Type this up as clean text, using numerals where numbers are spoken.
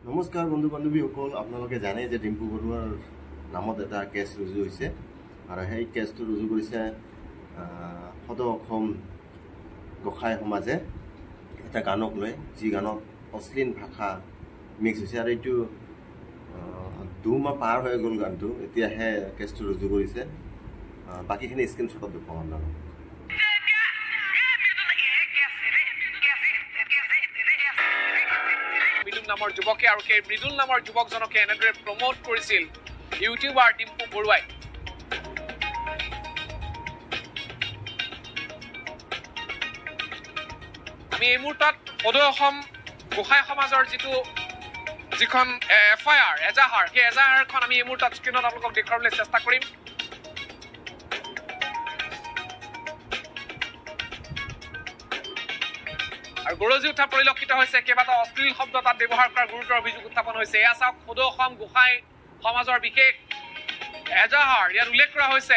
নমস্কাৰ বন্ধু বান্ধৱীসকল, আপোনালোকে জানে যে ডিম্পু বৰুৱাৰ নামত এটা কেছ ৰুজু হৈছে আৰু সেই কেছটো ৰুজু কৰিছে সদৌ অসম গোসাঁই সমাজে এটা গানক লৈ, যি গানত অশ্লীল ভাষা মিক্স হৈছে আৰু এইটো 2 মাহ পাৰ হৈ গ'ল গানটো, এতিয়াহে কেছটো ৰুজু কৰিছে। বাকীখিনি স্ক্ৰীনশ্বটত দেখুৱাম আপোনালোকক। মৃদুল নামৰ যুৱকে আৰু সেই মৃদুল নামৰ যুৱকজনকে এনেদৰে প্ৰমোট কৰিছিল ইউটিউবাৰ ডিম্পু বৰুৱাই। আমি এই মুহূৰ্তত সদৌ অসম গোসাঁই সমাজৰ যিখন FIR এজাহাৰ, সেই এজাহাৰখন আমি এই মুহূৰ্তত স্ক্ৰীণত আপোনালোকক দেখুৱাবলৈ চেষ্টা কৰিম। আৰু গৰজি উঠা পৰিলক্ষিত হৈছে, কেইবাটাও অশ্লীল শব্দ তাত ব্যৱহাৰ কৰাৰ গুৰুতৰ অভিযোগ উত্থাপন হৈছে। এয়া চাওক সদৌ অসম গোসাঁই সমাজৰ বিশেষ এজাহাৰ, ইয়াত উল্লেখ কৰা হৈছে